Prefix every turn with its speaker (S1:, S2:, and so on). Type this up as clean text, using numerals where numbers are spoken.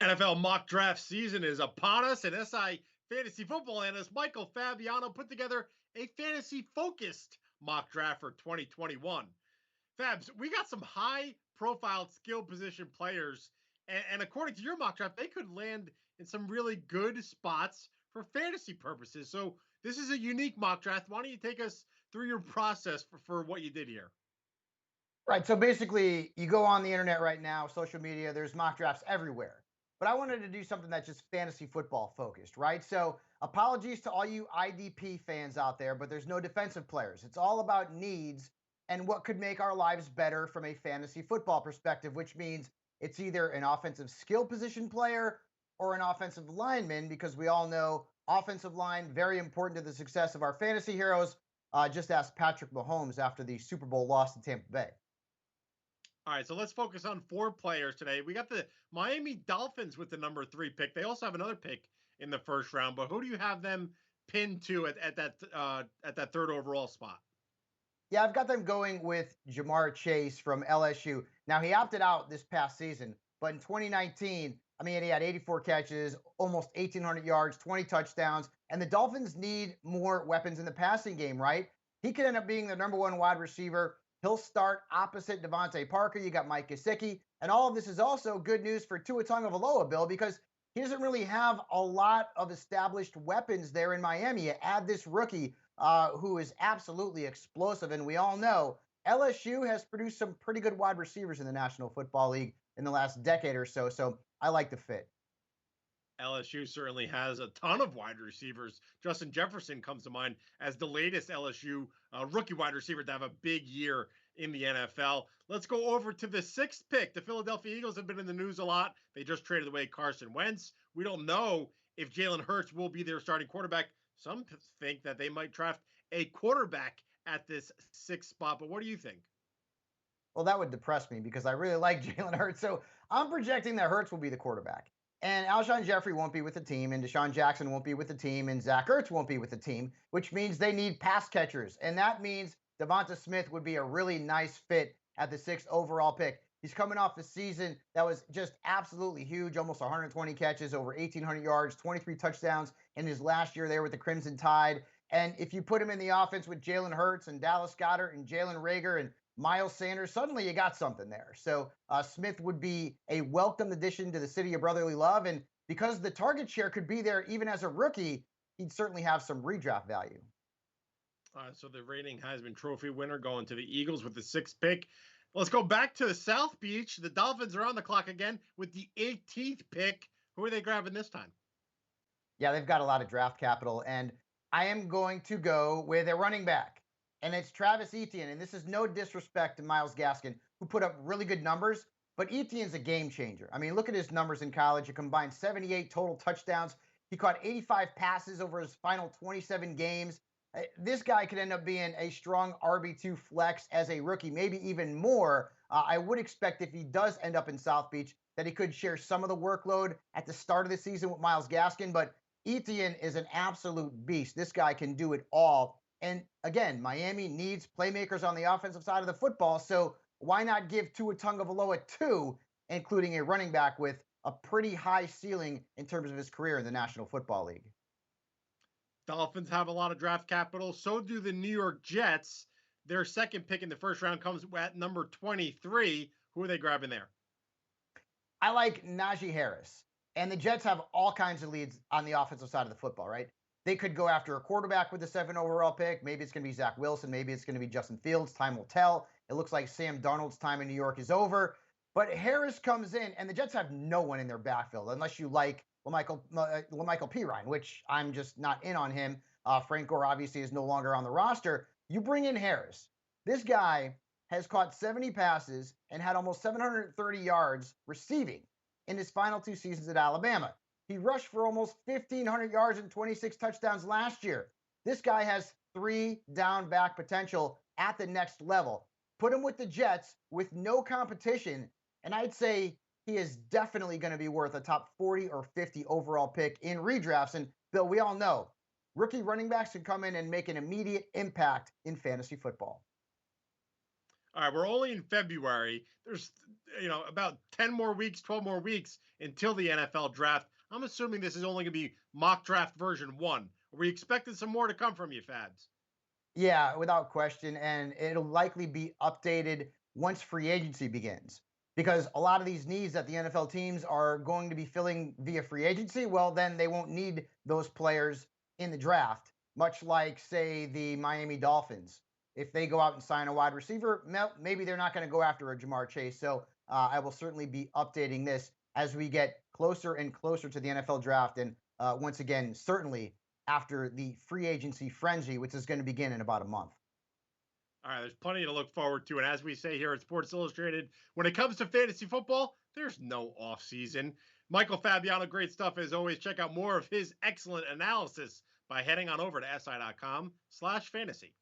S1: NFL mock draft season is upon us, and SI fantasy football analyst Michael Fabiano put together a fantasy focused mock draft for 2021. Fabs, we got some high profile skill position players, and according to your mock draft, they could land in some really good spots for fantasy purposes. So, this is a unique mock draft. Why don't you take us through your process for what you did here?
S2: Right. So basically, you go on the internet right now, social media, there's mock drafts everywhere. But I wanted to do something that's just fantasy football focused, right? So apologies to all you IDP fans out there, but there's no defensive players. It's all about needs and what could make our lives better from a fantasy football perspective, which means it's either an offensive skill position player or an offensive lineman, because we all know offensive line, very important to the success of our fantasy heroes. Just ask Patrick Mahomes after the Super Bowl loss to Tampa Bay.
S1: All right, so let's focus on four players today. We got the Miami Dolphins with the number 3 pick. They also have another pick in the first round, but who do you have them pinned to at that third overall spot?
S2: Yeah, I've got them going with Jamar Chase from LSU. Now, he opted out this past season, but in 2019, I mean, he had 84 catches, almost 1,800 yards, 20 touchdowns, and the Dolphins need more weapons in the passing game, right? He could end up being the number one wide receiver. He'll start opposite Devontae Parker. You got Mike Gesicki. And all of this is also good news for Tua Tagovailoa, Bill, because he doesn't really have a lot of established weapons there in Miami. You add this rookie who is absolutely explosive. And we all know LSU has produced some pretty good wide receivers in the National Football League in the last decade or so. So I like the fit.
S1: LSU certainly has a ton of wide receivers. Justin Jefferson comes to mind as the latest LSU rookie wide receiver to have a big year in the NFL. Let's go over to the 6th pick. The Philadelphia Eagles have been in the news a lot. They just traded away Carson Wentz. We don't know if Jalen Hurts will be their starting quarterback. Some think that they might draft a quarterback at this 6th spot, but what do you think?
S2: Well, that would depress me because I really like Jalen Hurts. So I'm projecting that Hurts will be the quarterback. And Alshon Jeffrey won't be with the team, and Deshaun Jackson won't be with the team, and Zach Ertz won't be with the team, which means they need pass catchers. And that means Devonta Smith would be a really nice fit at the 6th overall pick. He's coming off the season that was just absolutely huge, almost 120 catches, over 1,800 yards, 23 touchdowns in his last year there with the Crimson Tide. And if you put him in the offense with Jalen Hurts and Dallas Goddard and Jalen Rager and Miles Sanders, suddenly you got something there. So Smith would be a welcome addition to the city of brotherly love. And because the target share could be there even as a rookie, he'd certainly have some redraft value.
S1: So the reigning Heisman Trophy winner going to the Eagles with the 6th pick. Let's go back to South Beach. The Dolphins are on the clock again with the 18th pick. Who are they grabbing this time?
S2: Yeah, they've got a lot of draft capital. And I am going to go with a running back. And it's Travis Etienne. And this is no disrespect to Miles Gaskin, who put up really good numbers, but Etienne's a game changer. I mean, look at his numbers in college. He combined 78 total touchdowns. He caught 85 passes over his final 27 games. This guy could end up being a strong RB2 flex as a rookie, maybe even more. I would expect if he does end up in South Beach that he could share some of the workload at the start of the season with Miles Gaskin, but Etienne is an absolute beast. This guy can do it all. And again, Miami needs playmakers on the offensive side of the football. So why not give Tua Tagovailoa two, including a running back with a pretty high ceiling in terms of his career in the National Football League?
S1: Dolphins have a lot of draft capital. So do the New York Jets. Their 2nd pick in the first round comes at number 23. Who are they grabbing there?
S2: I like Najee Harris. And the Jets have all kinds of leads on the offensive side of the football, right? They could go after a quarterback with the 7th overall pick. Maybe it's going to be Zach Wilson. Maybe it's going to be Justin Fields. Time will tell. It looks like Sam Darnold's time in New York is over. But Harris comes in, and the Jets have no one in their backfield unless you like Lamichael Pirine, which I'm just not in on him. Frank Gore obviously is no longer on the roster. You bring in Harris. This guy has caught 70 passes and had almost 730 yards receiving in his final 2 seasons at Alabama. He rushed for almost 1,500 yards and 26 touchdowns last year. This guy has 3 down back potential at the next level. Put him with the Jets with no competition, and I'd say he is definitely going to be worth a top 40 or 50 overall pick in redrafts. And Bill, we all know rookie running backs can come in and make an immediate impact in fantasy football.
S1: All right, we're only in February. There's, about 10 more weeks, 12 more weeks until the NFL draft. I'm assuming this is only going to be mock draft version 1. Are we expecting some more to come from you, Fabs?
S2: Yeah, without question. And it'll likely be updated once free agency begins. Because a lot of these needs that the NFL teams are going to be filling via free agency, well, then they won't need those players in the draft, much like, say, the Miami Dolphins. If they go out and sign a wide receiver, maybe they're not going to go after a Jamar Chase. So I will certainly be updating this as we get closer and closer to the NFL draft. And once again, certainly after the free agency frenzy, which is going to begin in about a month.
S1: All right, there's plenty to look forward to. And as we say here at Sports Illustrated, when it comes to fantasy football, there's no off season. Michael Fabiano, great stuff as always. Check out more of his excellent analysis by heading on over to si.com/fantasy.